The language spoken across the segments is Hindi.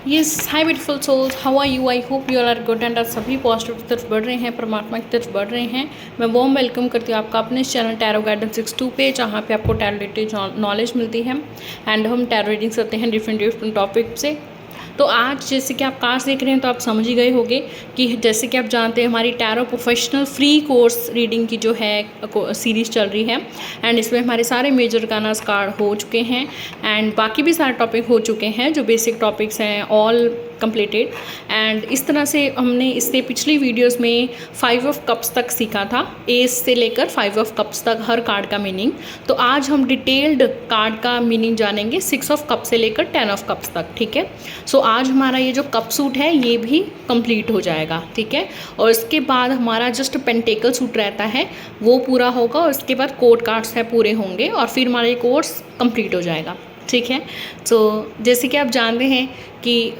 Yes, hi beautiful souls, how are you? I hope you are good and आप सभी पॉजिटिव की तरफ बढ़ रहे हैं, परमात्मा की तरफ बढ़ रहे हैं। मैं वार्म वेलकम करती हूँ आपका अपने चैनल टैरो गाइडेंस 62 पे, जहाँ पे आपको टैरो रिलेटेड नॉलेज मिलती है एंड हम टैरो रीडिंग करते हैं डिफरेंट टॉपिक से। तो आज जैसे कि आप कार्ड्स देख रहे हैं तो आप समझ ही गए होंगे कि जैसे कि आप जानते हैं हमारी tarot professional free course reading की जो है सीरीज़ चल रही है एंड इसमें हमारे सारे मेजर गानास कार्ड हो चुके हैं एंड बाकी भी सारे टॉपिक हो चुके हैं जो बेसिक टॉपिक्स हैं ऑल कंप्लीटेड। एंड इस तरह से हमने इससे पिछली वीडियोस में 5 ऑफ कप्स तक सीखा था, एस से लेकर 5 ऑफ कप्स तक हर कार्ड का मीनिंग। तो आज हम डिटेल्ड कार्ड का मीनिंग जानेंगे 6 ऑफ कप से लेकर 10 ऑफ कप्स तक, ठीक है। सो आज हमारा ये जो कप सूट है ये भी कंप्लीट हो जाएगा, ठीक है। और इसके बाद हमारा जस्ट पेंटेकल सूट रहता है वो पूरा होगा और इसके बाद कोर्ट कार्ड्स है पूरे होंगे और फिर हमारा ये कोर्स कंप्लीट हो जाएगा, ठीक है। सो जैसे कि आप जानते हैं कि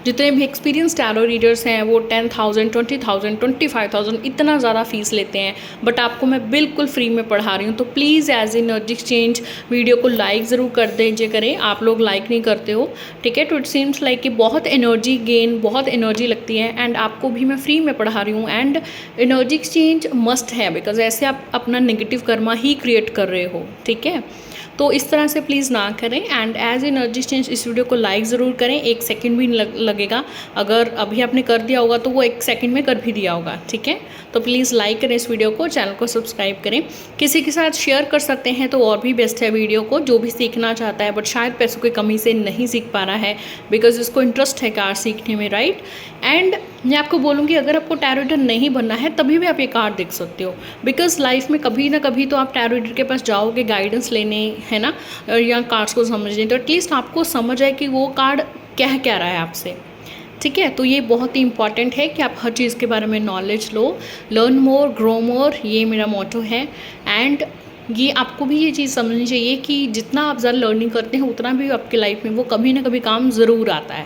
जितने भी एक्सपीरियंस टैरो रीडर्स हैं वो 10,000, 20,000, 25,000 इतना ज़्यादा फीस लेते हैं, बट आपको मैं बिल्कुल फ्री में पढ़ा रही हूँ। तो please as energy exchange video को लाइक ज़रूर कर दीजिए करें, आप लोग लाइक नहीं करते हो, ठीक है। तो इट सीम्स लाइक कि बहुत एनर्जी गेन, बहुत एनर्जी लगती है एंड आपको भी मैं फ्री में पढ़ा रही हूँ एंड एनर्जी एक्सचेंज मस्ट है बिकॉज ऐसे आप अपना नेगेटिव कर्मा ही क्रिएट कर रहे हो, ठीक है। तो इस तरह से प्लीज़ ना करें एंड एज एनर्जी चेंज इस वीडियो को लाइक ज़रूर करें, 1 सेकंड भी लगेगा। अगर अभी आपने कर दिया होगा तो वो 1 सेकंड में कर भी दिया होगा, ठीक है। तो प्लीज़ लाइक करें इस वीडियो को, चैनल को सब्सक्राइब करें, किसी के साथ शेयर कर सकते हैं तो और भी बेस्ट है वीडियो को, जो भी सीखना चाहता है बट शायद पैसों की कमी से नहीं सीख पा रहा है बिकॉज इसको इंटरेस्ट है कार्ड सीखने में, राइट। एंड मैं आपको बोलूँगी अगर आपको टैरो रीडर नहीं बनना है तभी भी आप ये कार्ड देख सकते हो बिकॉज लाइफ में कभी ना कभी तो आप टैरो रीडर के पास जाओगे गाइडेंस लेने, है ना, या कार्ड्स को समझने, तो एटलीस्ट आपको समझ आए कि वो कार्ड कह क्या रहा है आपसे, ठीक है। तो ये बहुत ही इंपॉर्टेंट है कि आप हर चीज़ के बारे में नॉलेज लो, लर्न मोर ग्रो मोर, ये मेरा मोटो है। एंड ये आपको भी ये चीज़ समझनी चाहिए कि जितना आप ज़्यादा लर्निंग करते हैं उतना भी आपके लाइफ में वो कभी ना कभी काम ज़रूर आता है,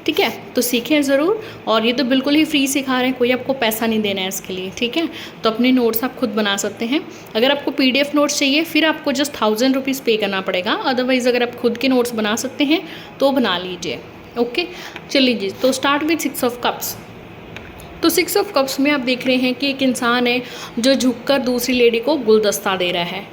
ठीक है। तो सीखें ज़रूर, और ये तो बिल्कुल ही फ्री सिखा रहे हैं, कोई आपको पैसा नहीं देना है इसके लिए, ठीक है। तो अपने नोट्स आप खुद बना सकते हैं। अगर आपको PDF नोट्स चाहिए फिर आपको जस्ट 1000 रुपीज़ पे करना पड़ेगा, अदरवाइज़ अगर आप खुद के नोट्स बना सकते हैं तो बना लीजिए, ओके। चलिए जी, तो स्टार्ट विद 6 ऑफ कप्स। तो 6 ऑफ कप्स में आप देख रहे हैं कि एक इंसान है जो झुककर दूसरी लेडी को गुलदस्ता दे रहा है,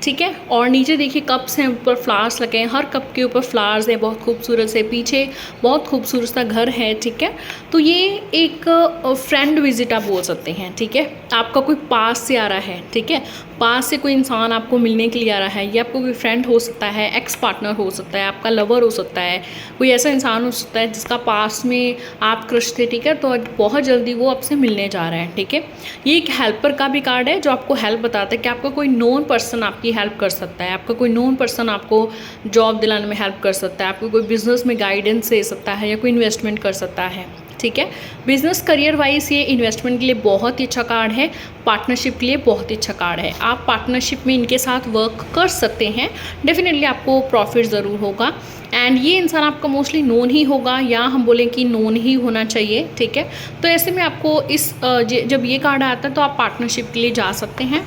ठीक है। और नीचे देखिए कप्स हैं, ऊपर फ्लावर्स लगे हैं, हर कप के ऊपर फ्लावर्स हैं, बहुत खूबसूरत से, पीछे बहुत खूबसूरत सा घर है, ठीक है। तो ये एक फ्रेंड विजिट आप बोल सकते हैं, ठीक है। आपका कोई पास से आ रहा है, ठीक है, पास से कोई इंसान आपको मिलने के लिए आ रहा है, या आपको कोई फ्रेंड हो सकता है, एक्स पार्टनर हो सकता है, आपका लवर हो सकता है, कोई ऐसा इंसान हो सकता है जिसका पास में आप क्रश थे, ठीक है। तो बहुत जल्दी वो आपसे मिलने जा रहा है, ठीक है। ये एक हेल्पर का भी कार्ड है जो आपको हेल्प बताता है कि आपका कोई नोन पर्सन आपकी हेल्प कर सकता है, आपका कोई नोन पर्सन आपको जॉब दिलाने में हेल्प कर सकता है, आपको कोई बिजनेस में गाइडेंस दे सकता है या कोई इन्वेस्टमेंट कर सकता है, ठीक है। बिजनेस करियर वाइज ये इन्वेस्टमेंट के लिए बहुत ही अच्छा कार्ड है, पार्टनरशिप के लिए बहुत ही अच्छा कार्ड है। आप पार्टनरशिप में इनके साथ वर्क कर सकते हैं, डेफिनेटली आपको प्रॉफिट ज़रूर होगा। एंड ये इंसान आपका मोस्टली नोन ही होगा, या हम बोलें कि नोन ही होना चाहिए, ठीक है। तो ऐसे में आपको जब ये कार्ड आता है तो आप पार्टनरशिप के लिए जा सकते हैं,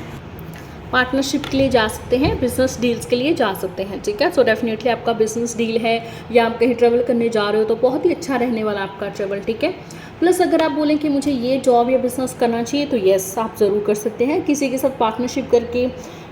पार्टनरशिप के लिए जा सकते हैं, बिजनेस डील्स के लिए जा सकते हैं, ठीक है। सो डेफिनेटली आपका बिजनेस डील है या आप कहीं ट्रैवल करने जा रहे हो तो बहुत ही अच्छा रहने वाला आपका ट्रैवल, ठीक है। प्लस अगर आप बोलें कि मुझे ये जॉब या बिज़नेस करना चाहिए तो येस आप ज़रूर कर सकते हैं, किसी के साथ पार्टनरशिप करके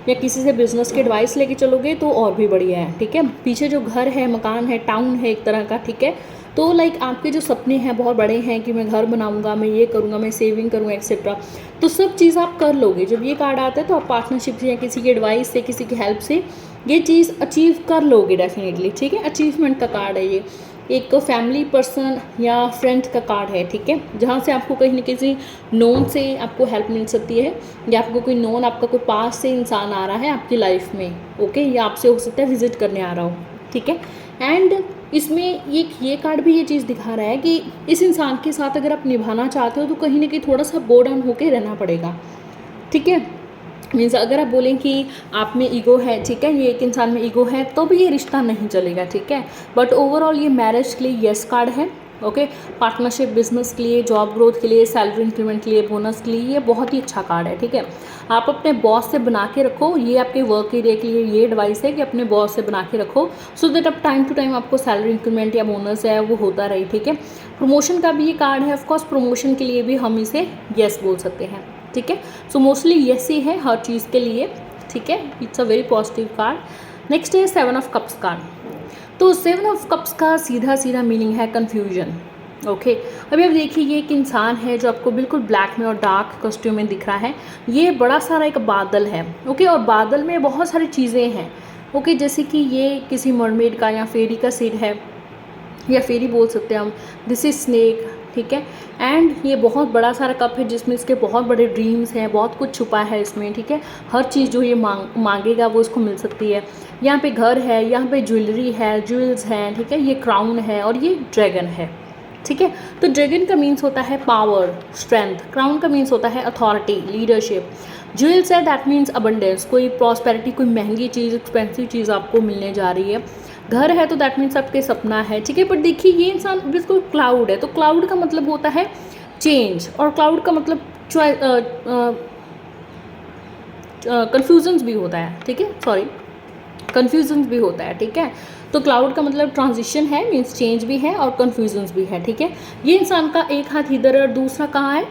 या किसी से बिज़नेस की एडवाइस लेके चलोगे तो और भी बढ़िया है, ठीक है। पीछे जो घर है, मकान है, टाउन है एक तरह का, ठीक है। तो लाइक आपके जो सपने हैं बहुत बड़े हैं कि मैं घर बनाऊंगा, मैं ये करूंगा, मैं सेविंग करूंगा एक्सेट्रा, तो सब चीज़ आप कर लोगे। जब ये कार्ड आता है तो आप पार्टनरशिप से या किसी की एडवाइस से, किसी की हेल्प से ये चीज़ अचीव कर लोगे डेफिनेटली, ठीक है। अचीवमेंट का कार्ड है ये, एक फैमिली पर्सन या फ्रेंड का कार्ड है, ठीक है, जहाँ से आपको कहीं ना किसी नोन से आपको हेल्प मिल सकती है, या आपको कोई नोन, आपका कोई पास से इंसान आ रहा है आपकी लाइफ में, ओके, या आपसे हो सकता है विजिट करने आ रहा हो, ठीक है। एंड इसमें ये कार्ड भी ये चीज़ दिखा रहा है कि इस इंसान के साथ अगर आप निभाना चाहते हो तो कहीं ना कहीं थोड़ा सा बो डाउन होकर रहना पड़ेगा, ठीक है। मीन्स अगर आप बोलें कि आप में ईगो है, ठीक है, ये एक इंसान में ईगो है तो भी ये रिश्ता नहीं चलेगा, ठीक है। बट ओवरऑल ये मैरिज के लिए येस कार्ड है, ओके, पार्टनरशिप, बिजनेस के लिए, जॉब ग्रोथ के लिए, सैलरी इंक्रीमेंट के लिए, बोनस के लिए, ये बहुत ही अच्छा कार्ड है। ठीक है, आप अपने बॉस से बना के रखो, ये आपके वर्क एरिया के लिए ये एडवाइस है कि अपने बॉस से बना के रखो, सो दैट अब टाइम टू टाइम आपको सैलरी इंक्रीमेंट या बोनस है वो होता रहे। ठीक है, प्रमोशन का भी ये कार्ड है, ऑफकोर्स प्रमोशन के लिए भी हम इसे येस बोल सकते हैं। ठीक है, सो मोस्टली येस ही है हर चीज़ के लिए। ठीक है, it's a very positive card. Next है 7 ऑफ कप्स कार्ड। तो 7 ऑफ कप्स का सीधा सीधा मीनिंग है कन्फ्यूजन। ओके, अभी आप देखिए, ये एक इंसान है जो आपको बिल्कुल ब्लैक में और डार्क कॉस्ट्यूम में दिख रहा है। ये बड़ा सारा एक बादल है। ओके, और बादल में बहुत सारी चीज़ें हैं। ओके, जैसे कि ये किसी मरमेड का या फेरी का सिर है, या फेरी बोल सकते हैं हम, दिस इज स्नेक। ठीक है, एंड ये बहुत बड़ा सारा कप है जिसमें इसके बहुत बड़े ड्रीम्स हैं, बहुत कुछ छुपा है इसमें। ठीक है, हर चीज़ जो ये मांगेगा वो इसको मिल सकती है। यहाँ पे घर है, यहाँ पे ज्वेलरी है, ज्वेल्स हैं। ठीक है, ये क्राउन है और ये ड्रैगन है। ठीक है, तो ड्रैगन का मीन्स होता है पावर, स्ट्रेंथ। क्राउन का मीन्स होता है अथॉरिटी, लीडरशिप। ज्वेल्स है, दैट मीन्स अबंडेंस, कोई प्रॉस्पेरिटी, कोई महंगी चीज़, एक्सपेंसिव चीज़ आपको मिलने जा रही है। घर है तो दैट मीन्स आपके सपना है। ठीक है, पर देखिए ये इंसान बिल्कुल क्लाउड है, तो क्लाउड का मतलब होता है चेंज, और क्लाउड का मतलब कन्फ्यूजन्स भी होता है। ठीक है, सॉरी, कन्फ्यूजन्स भी होता है। ठीक है, तो क्लाउड का मतलब ट्रांजिशन है, मीन्स चेंज भी है और कन्फ्यूजन्स भी है। ठीक है, ये इंसान का एक हाथ इधर और दूसरा कहाँ है,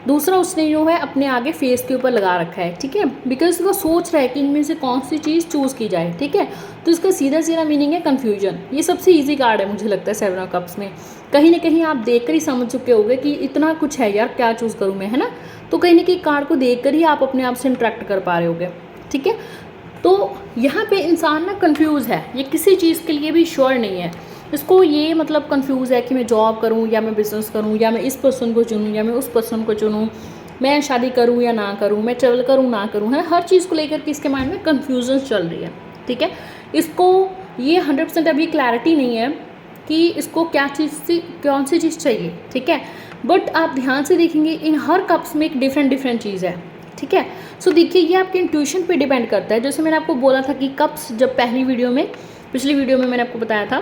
दूसरा उसने जो है अपने आगे फेस के ऊपर लगा रखा है। ठीक है, बिकॉज वो सोच रहा है कि इनमें से कौन सी चीज़ चूज़ की जाए। ठीक है, तो इसका सीधा सीधा मीनिंग है कन्फ्यूजन। ये सबसे ईजी कार्ड है मुझे लगता है 7 ऑफ कप्स में। कहीं ना कहीं आप देख कर ही समझ चुके होंगे कि इतना कुछ है यार, क्या चूज़ करूँ मैं, है ना। तो कहीं ना कहीं कार्ड को देख कर ही आप अपने आप से इंटरेक्ट कर पा रहे होगे। ठीक है, तो यहाँ पे इंसान ना कंफ्यूज है, ये किसी चीज़ के लिए भी श्योर नहीं है। इसको ये मतलब कंफ्यूज है कि मैं जॉब करूँ या मैं बिज़नेस करूँ, या मैं इस पर्सन को चुनूँ या मैं उस पर्सन को चुनूँ, मैं शादी करूँ या ना करूँ, मैं ट्रेवल करूँ ना करूँ, है। हर चीज़ को लेकर के इसके माइंड में कन्फ्यूजन चल रही है। ठीक है, इसको ये 100% अभी क्लैरिटी नहीं है कि इसको क्या चीज़ से कौन सी चीज़ चाहिए। ठीक है, बट आप ध्यान से देखेंगे इन हर कप्स में एक डिफरेंट चीज़ है। ठीक है, सो देखिए ये आपके इंट्यूशन पे डिपेंड करता है। जैसे मैंने आपको बोला था कि कप्स, जब पिछली वीडियो में मैंने आपको बताया था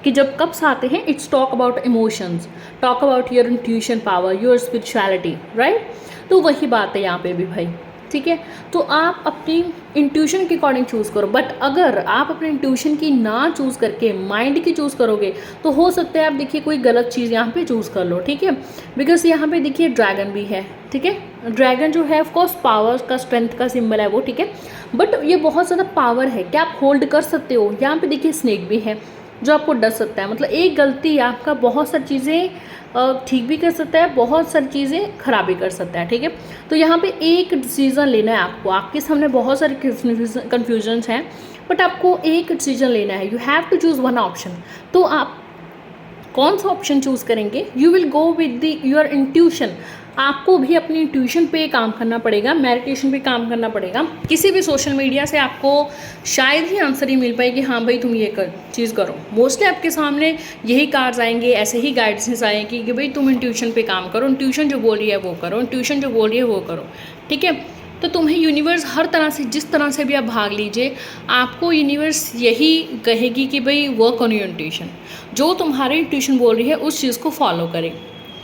कि जब कप्स आते हैं, it's talk about emotions, talk about your intuition power, your spirituality, right. तो वही बात है यहाँ पे भी भाई। ठीक है, तो आप अपनी इंट्यूशन के अकॉर्डिंग चूज़ करो, बट अगर आप अपने इंट्यूशन की ना चूज़ करके माइंड की चूज़ करोगे तो हो सकता है आप देखिए कोई गलत चीज़ यहाँ पे चूज़ कर लो। ठीक है, बिकॉज यहाँ पे देखिए ड्रैगन भी है। ठीक है, ड्रैगन जो है ऑफकोर्स पावर का, स्ट्रेंथ का सिंबल है वो। ठीक है, बट ये बहुत ज़्यादा पावर है, क्या आप होल्ड कर सकते हो। यहाँ पे देखिए स्नेक भी है जो आपको डर सकता है, मतलब एक गलती आपका बहुत सारी चीज़ें ठीक भी कर सकता है, बहुत सारी चीज़ें खराब भी कर सकता है। ठीक है, तो यहाँ पे एक डिसीज़न लेना है आपको। आपके सामने बहुत सारे कन्फ्यूजन्स हैं, बट आपको एक डिसीजन लेना है। You have to choose one option. तो आप कौन सा ऑप्शन चूज़ करेंगे? You will go with your intuition. आपको भी अपनी इंट्यूशन पे काम करना पड़ेगा, मेडिटेशन पे काम करना पड़ेगा। किसी भी सोशल मीडिया से आपको शायद ही आंसर ही मिल पाए कि हाँ भाई तुम ये चीज़ करो। मोस्टली आपके सामने यही कार्ड्स आएंगे, ऐसे ही गाइडेंस आएंगे कि भाई तुम इंट्यूशन पे काम करो, इंट्यूशन जो बोल रही है वो करो, इंट्यूशन जो बोल रही है वो करो। ठीक है, तो तुम्हें यूनिवर्स हर तरह से, जिस तरह से भी आप भाग लीजिए, आपको यूनिवर्स यही कहेगी कि भाई वर्क ऑन योर इंट्यूशन। जो तुम्हारी इंट्यूशन बोल रही है उस चीज़ को फॉलो करें।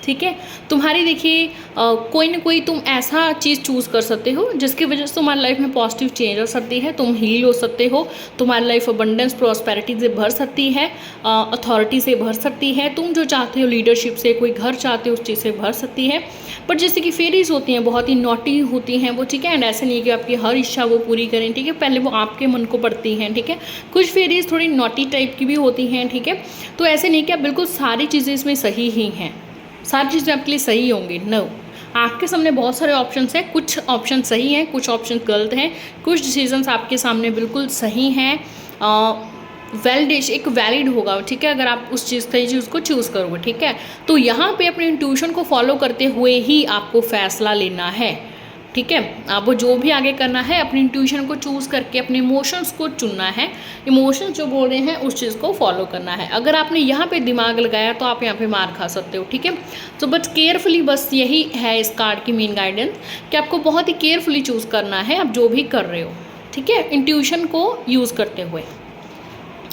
ठीक है, तुम्हारी देखिए कोई ना कोई तुम ऐसा चीज़ चूज़ कर सकते हो जिसकी वजह से तुम्हारी लाइफ में पॉजिटिव चेंज हो सकती है, तुम हील हो सकते हो, तुम्हारी लाइफ अबंडेंस प्रॉस्पेरिटी से भर सकती है, अथॉरिटी से भर सकती है, तुम जो चाहते हो लीडरशिप से, कोई घर चाहते हो उस चीज़ से भर सकती है। पर जैसे कि फेरीज होती हैं, बहुत ही नॉटी होती हैं वो। ठीक है, एंड ऐसे नहीं कि आपकी हर इच्छा वो पूरी करें। ठीक है, पहले वो आपके मन को पड़ती हैं। ठीक है, कुछ फेरीज थोड़ी नॉटी टाइप की भी होती हैं। ठीक है, तो ऐसे नहीं कि आप बिल्कुल सारी चीज़ें इसमें सही ही हैं, सारी चीज़ें आपके लिए सही होंगी। नो, आपके सामने बहुत सारे ऑप्शंस हैं, कुछ ऑप्शन सही हैं, कुछ ऑप्शन गलत हैं, कुछ डिसीजंस आपके सामने बिल्कुल सही हैं। एक वैलिड होगा। ठीक है, अगर आप उस चीज़ को चूज़ करोगे। ठीक है, तो यहाँ पे अपने इंट्यूशन को फॉलो करते हुए ही आपको फैसला लेना है। ठीक है, आपको जो भी आगे करना है अपनी इंट्यूशन को चूज़ करके अपने इमोशंस को चुनना है। इमोशंस जो बोल रहे हैं उस चीज़ को फॉलो करना है। अगर आपने यहाँ पे दिमाग लगाया तो आप यहाँ पे मार खा सकते हो। ठीक है, तो बट केयरफुली, बस यही है इस कार्ड की मेन गाइडेंस कि आपको बहुत ही केयरफुली चूज़ करना है आप जो भी कर रहे हो। ठीक है, इंट्यूशन को यूज़ करते हुए।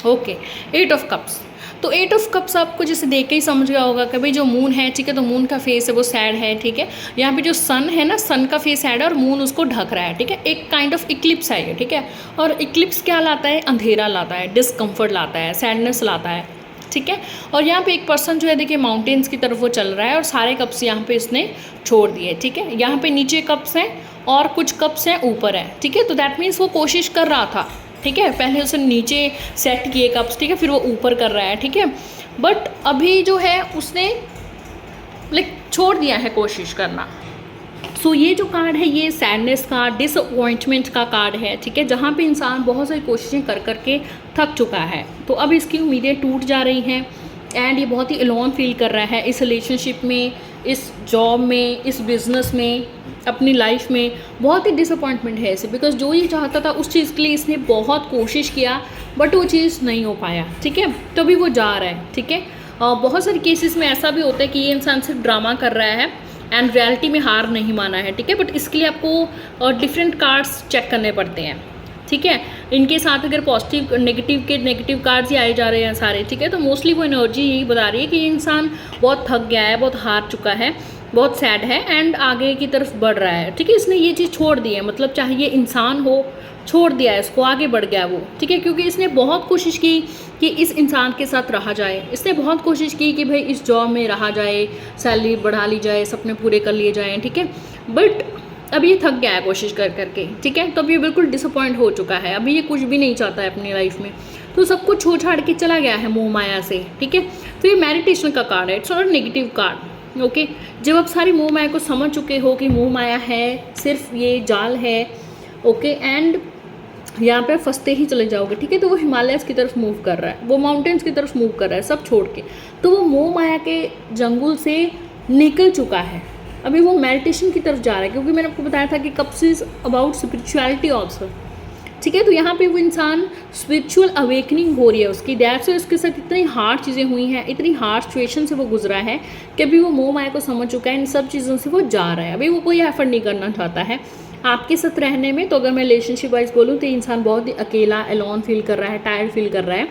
Okay, 8 of cups. तो 8 ऑफ कप्स आपको जैसे देख के ही समझ गया होगा कि भाई जो मून है, ठीक है, तो मून का फेस है वो सैड है, ठीक है। यहाँ पे जो सन है ना, सन का फेस सैड है और मून उसको ढक रहा है, ठीक है। एक काइंड ऑफ इक्लिप्स है ये, ठीक है। और इक्लिप्स क्या लाता है? अंधेरा लाता है, डिसकम्फर्ट लाता है, सैडनेस लाता है, ठीक है। और यहाँ पे एक पर्सन जो है देखिए माउंटेन्स की तरफ वो चल रहा है और सारे कप्स यहाँ पे इसने छोड़ दिए, ठीक है। यहाँ पे नीचे कप्स हैं और कुछ कप्स हैं ऊपर है, ठीक है। तो दैट मीन्स वो कोशिश कर रहा था, ठीक है। पहले उसने नीचे सेट किए कप्स, ठीक है, फिर वो ऊपर कर रहा है, ठीक है। बट अभी जो है उसने लाइक छोड़ दिया है कोशिश करना। सो ये जो कार्ड है ये सैडनेस का, डिसअपॉइंटमेंट का कार्ड है, ठीक है, जहाँ पे इंसान बहुत सारी कोशिशें कर करके थक चुका है। तो अब इसकी उम्मीदें टूट जा रही हैं एंड ये बहुत ही अलोन फील कर रहा है इस रिलेशनशिप में, इस जॉब में, इस बिज़नेस में, अपनी लाइफ में। बहुत ही डिसअपॉइंटमेंट है इसे, बिकॉज जो ये चाहता था उस चीज़ के लिए इसने बहुत कोशिश किया बट वो चीज़ नहीं हो पाया, ठीक है। तो अभी वो जा रहा है, ठीक है। बहुत सारे केसेस में ऐसा भी होता है कि ये इंसान सिर्फ ड्रामा कर रहा है एंड रियलिटी में हार नहीं माना है, ठीक है। बट इसके लिए आपको डिफरेंट कार्ड्स चेक करने पड़ते हैं, ठीक है। इनके साथ अगर पॉजिटिव नेगेटिव के नेगेटिव कार्ड्स ही आए जा रहे हैं सारे, ठीक है, तो मोस्टली वो एनर्जी यही बता रही है कि ये इंसान बहुत थक गया है, बहुत हार चुका है, बहुत सैड है एंड आगे की तरफ बढ़ रहा है, ठीक है। इसने ये चीज़ छोड़ दी है, मतलब चाहे ये इंसान हो, छोड़ दिया है इसको, आगे बढ़ गया वो, ठीक है। क्योंकि इसने बहुत कोशिश की कि इस इंसान के साथ रहा जाए, इसने बहुत कोशिश की कि भाई इस जॉब में रहा जाए, सैलरी बढ़ा ली जाए, सपने पूरे कर लिए जाएँ, ठीक है। बट अब ये थक गया है कोशिश कर करके, ठीक है। तो अब ये बिल्कुल डिसअपॉइंट हो चुका है, अभी ये कुछ भी नहीं चाहता है अपनी लाइफ में, तो सब कुछ छोड़ छाड़ के चला गया है मोह माया से, ठीक है। तो ये मेडिटेशन का कार्ड है, it's not negative card, okay. जब आप सारी मोह माया को समझ चुके हो कि मोह माया है, सिर्फ ये जाल है, ओके, एंड यहाँ पे फंसते ही चले जाओगे, ठीक है। तो वो हिमालयस की तरफ मूव कर रहा है, वो माउंटेन्स की तरफ मूव कर रहा है, सब छोड़ के। तो वो मोह माया के जंगल से निकल चुका है, अभी वो मेडिटेशन की तरफ जा रहा है, क्योंकि मैंने आपको बताया था कि cups is about spirituality also, ठीक है। तो यहाँ पे वो इंसान स्पिरिचुअल अवेकनिंग हो रही है उसकी, दैट्स से उसके साथ इतनी हार्ड चीज़ें हुई हैं, इतनी हार्ड सिचुएशन से वो गुजरा है कि अभी वो मोह माया को समझ चुका है, इन सब चीज़ों से वो जा रहा है, अभी वो कोई एफर्ट नहीं करना चाहता है आपके साथ रहने में। तो अगर मैं रिलेशनशिप वाइज बोलूँ तो इंसान बहुत ही अकेला, अलोन फील कर रहा है, टायर्ड फील कर रहा है,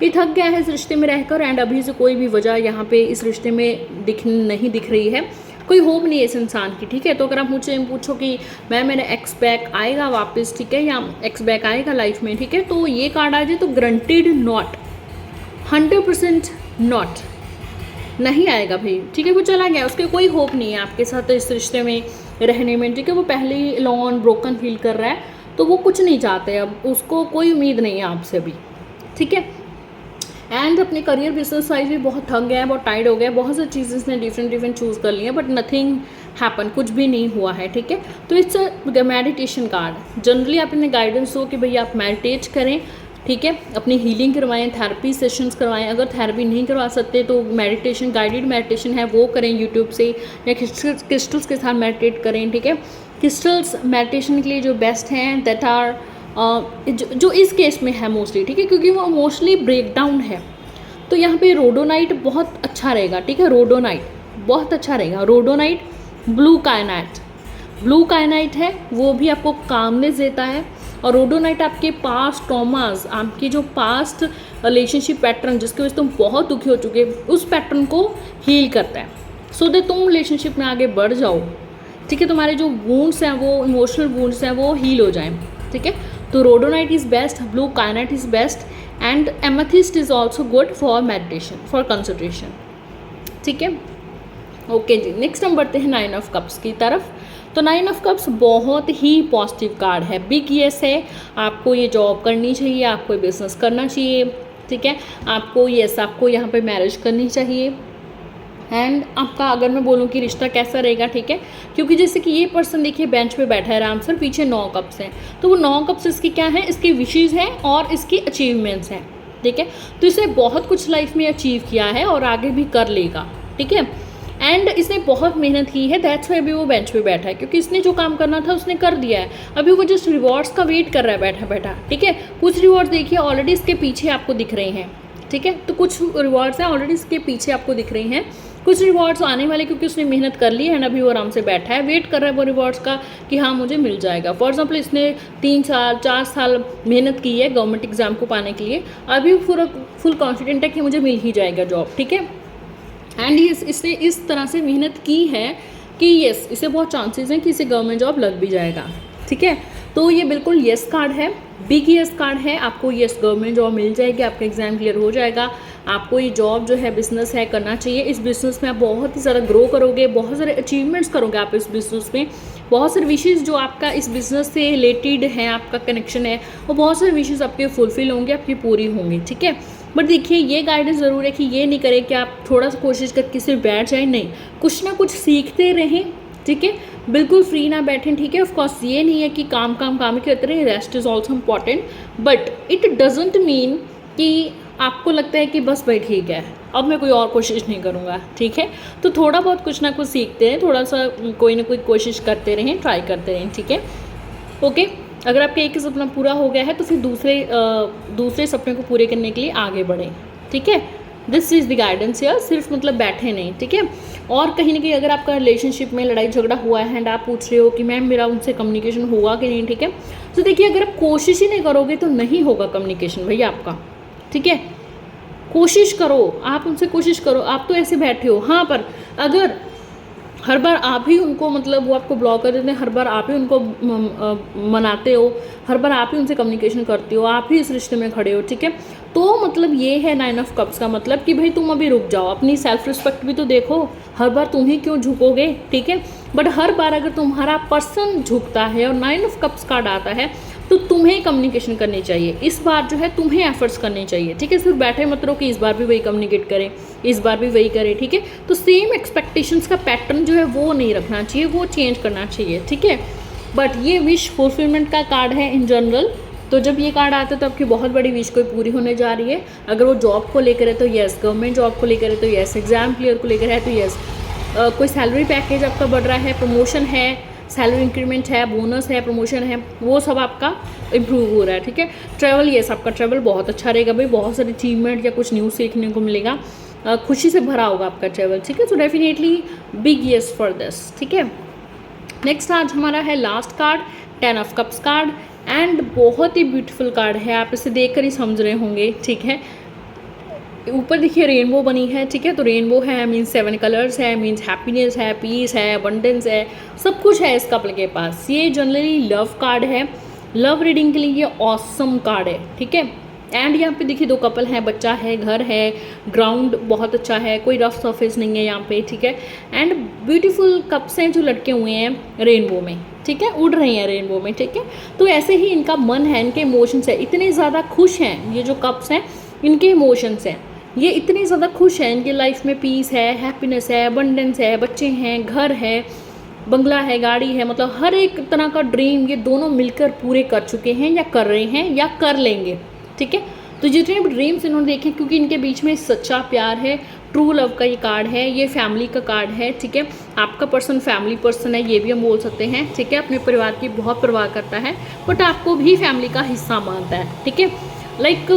ये थक गया है इस रिश्ते में रहकर एंड अभी से कोई भी वजह यहाँ पे इस रिश्ते में नहीं दिख रही है, कोई होप नहीं है इस इंसान की, ठीक है। तो अगर आप मुझसे पूछो कि मेरा एक्स बैक आएगा वापस, ठीक है, या एक्स बैक आएगा लाइफ में, ठीक है, तो ये कार्ड आ जाए तो ग्रंटेड नॉट, 100% नॉट, नहीं आएगा भाई, ठीक है। वो चला गया, उसके कोई होप नहीं है आपके साथ इस रिश्ते में रहने में, ठीक है। वो पहले ही लॉन ब्रोकन फील कर रहा है, तो वो कुछ नहीं चाहते, अब उसको कोई उम्मीद नहीं है आपसे अभी, ठीक है। एंड अपने करियर बिजनेस वाइज भी बहुत थक गया है, बहुत टाइट हो गया है, बहुत सारी चीज़ें इसने डिफरेंट चूज़ कर ली हैं बट नथिंग हैपन, कुछ भी नहीं हुआ है, ठीक है। तो it's a meditation card, generally आप इन्हें गाइडेंस हो कि भैया आप मेडिटेट करें, ठीक है, अपनी हीलिंग करवाएं, थेरेपी सेशंस करवाएं, अगर थेरेपी नहीं करवा सकते तो मेडिटेशन, गाइडेड मेडिटेशन है वो करें यूट्यूब से, या क्रिस्टल्स के साथ मेडिटेट करें, ठीक है। क्रिस्टल्स मेडिटेशन के लिए जो बेस्ट हैं दैट आर जो इस केस में है मोस्टली, ठीक है, क्योंकि वो मोस्टली ब्रेकडाउन है, तो यहाँ पे रोडोनाइट बहुत अच्छा रहेगा, ठीक है, रोडोनाइट बहुत अच्छा रहेगा, रोडोनाइट, ब्लू कायनाइट है, वो भी आपको कामनेस देता है, और रोडोनाइट आपके पास्ट ट्रॉमास, आपकी जो पास्ट रिलेशनशिप पैटर्न जिसकी वजह से तुम बहुत दुखी हो चुके, उस पैटर्न को हील करता है, सो दैट तुम रिलेशनशिप में आगे बढ़ जाओ, ठीक है, तुम्हारे जो वुंड्स हैं, वो इमोशनल वुंड्स हैं, वो हील हो जाएं, ठीक है। तो rhodonite is best, blue kyanite is best and amethyst is also good for meditation, for concentration, ठीक है। ओके जी, नेक्स्ट हम बढ़ते हैं 9 ऑफ कप्स की तरफ। तो 9 ऑफ कप्स बहुत ही पॉजिटिव कार्ड है, बिग येस है, आपको ये जॉब करनी चाहिए, आपको ये बिजनेस करना चाहिए, ठीक है, आपको यहाँ पे मैरिज करनी चाहिए। एंड आपका अगर मैं बोलूँ कि रिश्ता कैसा रहेगा, ठीक है, क्योंकि जैसे कि ये पर्सन देखिए बेंच पे बैठा है आराम से, पीछे 9 कप्स हैं, तो वो 9 कप्स इसकी क्या है, इसकी विशेज़ हैं और इसकी अचीवमेंट्स हैं, ठीक है। तो इसने बहुत कुछ लाइफ में अचीव किया है और आगे भी कर लेगा, ठीक है। एंड इसने बहुत मेहनत की है, दैट्स वाई अभी वो बेंच पे बैठा है, क्योंकि इसने जो काम करना था उसने कर दिया है, अभी वो जस्ट रिवॉर्ड्स का वेट कर रहा है बैठा बैठा, ठीक है। कुछ रिवॉर्ड्स देखिए ऑलरेडी इसके पीछे आपको दिख रहे हैं, ठीक है। तो कुछ रिवॉर्ड्स हैं ऑलरेडी इसके पीछे आपको दिख रही हैं, कुछ रिवॉर्ड्स आने वाले क्योंकि उसने मेहनत कर ली है, अभी वो आराम से बैठा है, वेट कर रहा है वो रिवॉर्ड्स का कि हाँ मुझे मिल जाएगा। फॉर एग्जाम्पल इसने 3 साल 4 साल मेहनत की है गवर्नमेंट एग्जाम को पाने के लिए, अभी पूरा फुल कॉन्फिडेंट है कि मुझे मिल ही जाएगा जॉब, ठीक है। एंड इसने इस तरह से मेहनत की है कि येस इसे बहुत चांसेस हैं कि इसे गवर्नमेंट जॉब लग भी जाएगा, ठीक है। तो ये बिल्कुल येस कार्ड है, बिग येस कार्ड है, आपको येस गवर्नमेंट जॉब मिल जाएगी, आपका एग्जाम क्लियर हो जाएगा, आपको ये जॉब जो है बिजनेस है करना चाहिए। इस बिज़नेस में आप बहुत ही ज़्यादा ग्रो करोगे, बहुत सारे अचीवमेंट्स करोगे आप इस बिज़नेस में, बहुत सारे विशेज़ जो आपका इस बिज़नेस से रिलेटेड है, आपका कनेक्शन है, वो बहुत सारे विशेज़ आपके फुलफिल होंगे, आपकी पूरी होंगी, ठीक है। बट देखिए ये गाइडेंस ज़रूर है कि ये नहीं करें कि आप थोड़ा सा कोशिश करके सिर्फ बैठ जाए, नहीं, कुछ ना कुछ सीखते रहें, ठीक है। बिल्कुल फ्री ना बैठें, ठीक है। ऑफकोर्स ये नहीं है कि काम काम काम ही करते रहें, rest is also important, but it doesn't mean कि आपको लगता है कि बस भाई ठीक है अब मैं कोई और कोशिश नहीं करूँगा, ठीक है। तो थोड़ा बहुत कुछ ना कुछ सीखते हैं, थोड़ा सा कोई ना कोई कोशिश करते रहें, ट्राई करते रहें, ठीक है। ओके, अगर आपका एक सपना पूरा हो गया है तो फिर दूसरे सपने को पूरे करने के लिए आगे बढ़ें, ठीक है। दिस इज़ द गाइडेंस यार, सिर्फ मतलब बैठे नहीं, ठीक है। और कहीं ना कहीं अगर आपका रिलेशनशिप में लड़ाई झगड़ा हुआ है एंड आप पूछ रहे हो कि मैम मेरा उनसे कम्युनिकेशन हुआ कि नहीं, ठीक है, तो देखिए अगर आप कोशिश ही नहीं करोगे तो नहीं होगा कम्युनिकेशन भैया आपका, ठीक है। कोशिश करो, आप उनसे कोशिश करो, आप तो ऐसे बैठे हो, हाँ, पर अगर हर बार आप ही उनको मतलब वो आपको ब्लॉक कर देते हैं, हर बार आप ही उनको मनाते हो, हर बार आप ही उनसे कम्युनिकेशन करते हो, आप ही इस रिश्ते में खड़े हो, ठीक है, तो मतलब ये है 9 ऑफ कप्स का मतलब कि भाई तुम अभी रुक जाओ, अपनी सेल्फ रिस्पेक्ट भी तो देखो, हर बार तुम ही क्यों झुकोगे, ठीक है। बट हर बार अगर तुम्हारा पर्सन झुकता है और 9 ऑफ कप्स कार्ड आता है तो तुम्हें कम्युनिकेशन करनी चाहिए, इस बार जो है तुम्हें एफर्ट्स करने चाहिए, ठीक है। सिर्फ बैठे मत रहो कि इस बार भी वही कम्युनिकेट करें, इस बार भी वही करें, ठीक है। तो सेम एक्सपेक्टेशंस का पैटर्न जो है वो नहीं रखना चाहिए, वो चेंज करना चाहिए, ठीक है। बट ये विश फुलफिलमेंट का कार्ड है इन जनरल, तो जब ये कार्ड आता है तो आपकी बहुत बड़ी विश कोई पूरी होने जा रही है। अगर वो जॉब को लेकर है तो येस, गवर्नमेंट जॉब को लेकर है तो येस, एग्जाम क्लियर को लेकर है तो येस, कोई सैलरी पैकेज आपका बढ़ रहा है, प्रमोशन है, सैलरी इंक्रीमेंट है, बोनस है, प्रमोशन है, वो सब आपका इम्प्रूव हो रहा है, ठीक है। ट्रैवल, येस आपका ट्रैवल बहुत अच्छा रहेगा भाई, बहुत सारे अचीवमेंट या कुछ न्यूज़ सीखने को मिलेगा, खुशी से भरा होगा आपका ट्रैवल, ठीक है। So definitely big yes for this, ठीक है। नेक्स्ट आज हमारा है last card, 10 of cups card, and बहुत ही ब्यूटीफुल कार्ड है, आप इसे देखकर ही समझ रहे होंगे, ठीक है। ऊपर देखिए रेनबो बनी है, ठीक है, तो रेनबो है मीन्स 7 कलर्स है, मीन्स हैप्पीनेस है, पीस है, अबंडेंस है, सब कुछ है इस कपल के पास। ये जनरली लव कार्ड है, लव रीडिंग के लिए ये ऑसम कार्ड है, ठीक है। एंड यहाँ पे देखिए 2 कपल हैं, बच्चा है, घर है, ग्राउंड बहुत अच्छा है, कोई रफ सरफेस नहीं है यहाँ पे, ठीक है। एंड ब्यूटीफुल कप्स हैं जो लटके हुए हैं रेनबो में, ठीक है, उड़ रही हैं रेनबो में, ठीक है। तो ऐसे ही इनका मन है, इनके इमोशंस है, इतने ज़्यादा खुश हैं ये जो कप्स हैं, इनके इमोशंस हैं, ये इतने ज़्यादा खुश हैं, इनकी लाइफ में पीस है, हैप्पीनेस है, अबंडेंस है, बच्चे हैं, घर है, बंगला है, गाड़ी है, मतलब हर एक तरह का ड्रीम ये दोनों मिलकर पूरे कर चुके हैं या कर रहे हैं या कर लेंगे, ठीक है। तो जितने भी ड्रीम्स इन्होंने देखे, क्योंकि इनके बीच में सच्चा प्यार है, ट्रू लव का ये कार्ड है, ये फैमिली का कार्ड है, ठीक है। आपका पर्सन फैमिली पर्सन है, ये भी हम बोल सकते हैं, ठीक है। अपने परिवार की बहुत परवाह करता है, बट आपको भी फैमिली का हिस्सा मानता है, ठीक है। लाइक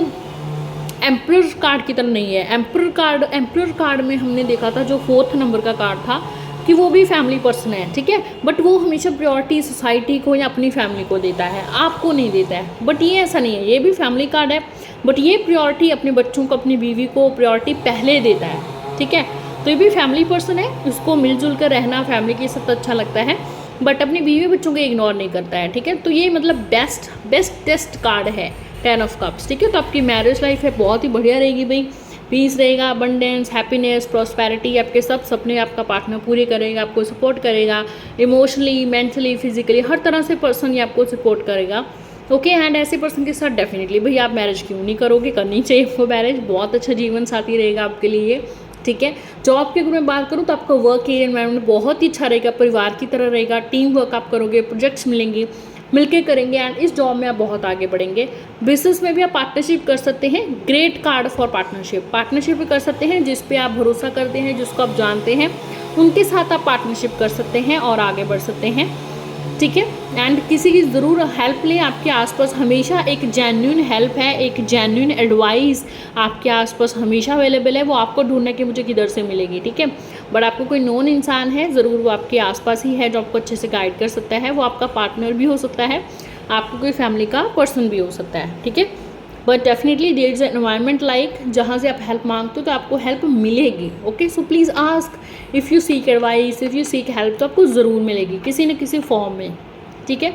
एम्परर कार्ड की तरह नहीं है। एम्परर कार्ड में हमने देखा था जो 4th नंबर का कार्ड था कि वो भी फैमिली पर्सन है, ठीक है, बट वो हमेशा प्रायोरिटी सोसाइटी को या अपनी फैमिली को देता है, आपको नहीं देता है। बट ये ऐसा नहीं है, ये भी फैमिली कार्ड है, बट ये प्रायोरिटी अपने बच्चों को, अपनी बीवी को प्रायोरिटी पहले देता है, ठीक है। तो ये भी फैमिली पर्सन है, उसको मिलजुल कर रहना फैमिली के साथ अच्छा लगता है, बट अपनी बीवी बच्चों को इग्नोर नहीं करता है, ठीक है। तो ये मतलब बेस्ट कार्ड है 10 ऑफ कप्स, ठीक है। तो आपकी मैरिज लाइफ है बहुत ही बढ़िया रहेगी भाई, पीस रहेगा, अबंडेंस, हैप्पीनेस, प्रॉस्पेरिटी, आपके सब सपने आपका पार्टनर पूरे करेगा, आपको सपोर्ट करेगा, इमोशनली, मेंटली, फिजिकली, हर तरह से पर्सन ये आपको सपोर्ट करेगा, ओके। एंड ऐसे पर्सन के साथ डेफिनेटली भाई आप मैरिज क्यों नहीं करोगे, करनी चाहिए वो मैरिज, बहुत अच्छा जीवन साथी रहेगा आपके लिए, ठीक है। जॉब के अगर मैं बात करूँ तो आपका वर्क एनवायरनमेंट बहुत ही अच्छा रहेगा, परिवार की तरह रहेगा, टीम वर्क आप करोगे, प्रोजेक्ट्स मिलेंगे, मिलके करेंगे, एंड इस जॉब में आप बहुत आगे बढ़ेंगे। बिजनेस में भी आप पार्टनरशिप कर सकते हैं, ग्रेट कार्ड फॉर पार्टनरशिप भी कर सकते हैं, जिस पे आप भरोसा करते हैं, जिसको आप जानते हैं, उनके साथ आप पार्टनरशिप कर सकते हैं और आगे बढ़ सकते हैं। ठीक है। एंड किसी की ज़रूर हेल्प लें, आपके आसपास हमेशा एक जेन्युइन हेल्प है, एक जेन्युइन एडवाइस आपके आसपास हमेशा अवेलेबल है। वो आपको ढूंढना कि मुझे किधर से मिलेगी, ठीक है। बट आपको कोई नोन इंसान है ज़रूर, वो आपके आसपास ही है जो आपको अच्छे से गाइड कर सकता है। वो आपका पार्टनर भी हो सकता है, आपको कोई फैमिली का पर्सन भी हो सकता है, ठीक है। But definitely there is environment like जहाँ से आप हेल्प मांगते हो तो आपको हेल्प मिलेगी। Okay, so please ask, if you seek advice, if you seek help, तो आपको ज़रूर मिलेगी किसी न किसी फॉर्म में, ठीक है।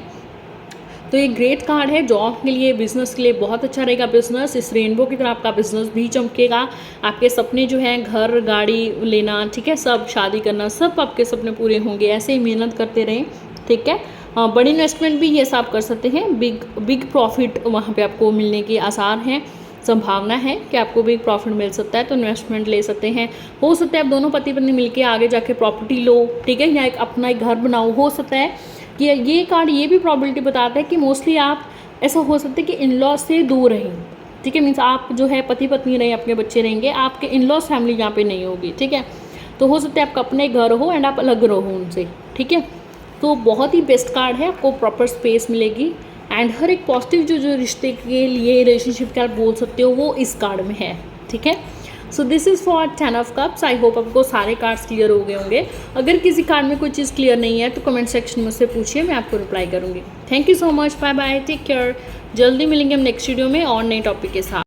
तो ये ग्रेट कार्ड है जॉब के लिए, बिजनेस के लिए बहुत अच्छा रहेगा। बिजनेस इस रेनबो की तरह आपका बिजनेस भी चमकेगा। आपके सपने जो हैं, घर गाड़ी लेना, ठीक है, सब शादी करना, सब आपके सपने पूरे होंगे। ऐसे ही मेहनत करते रहें, ठीक है। बड़ी इन्वेस्टमेंट भी ये सब कर सकते हैं। बिग प्रॉफिट वहाँ पे आपको मिलने के आसार हैं, संभावना है कि आपको बिग प्रॉफिट मिल सकता है, तो इन्वेस्टमेंट ले सकते हैं। हो सकता है आप दोनों पति पत्नी मिलके आगे जाके प्रॉपर्टी लो, ठीक है, या एक अपना एक घर बनाओ। हो सकता है कि ये कार्ड ये भी प्रॉबिलिटी बताता है कि मोस्टली आप ऐसा हो सकता है कि इन लॉ से दूर रहें, ठीक है। मीन्स आप जो है पति पत्नी रहें, अपने बच्चे रहेंगे, आपके इन लॉज फैमिली यहाँ पे नहीं होगी, ठीक है। तो हो सकता है आपका अपने घर हो एंड आप अलग रहो उनसे, ठीक है। तो बहुत ही बेस्ट कार्ड है, आपको प्रॉपर स्पेस मिलेगी एंड हर एक पॉजिटिव जो रिश्ते के लिए, रिलेशनशिप के आप बोल सकते हो, वो इस कार्ड में है, ठीक है। So this is for 10 of cups. I hope आपको सारे कार्ड्स क्लियर हो गए होंगे। अगर किसी कार्ड में कोई चीज़ क्लियर नहीं है तो कमेंट सेक्शन में मुझसे पूछिए, मैं आपको रिप्लाई करूँगी। Thank you so much, bye bye, take care. जल्दी मिलेंगे हम नेक्स्ट वीडियो में और नए टॉपिक के साथ।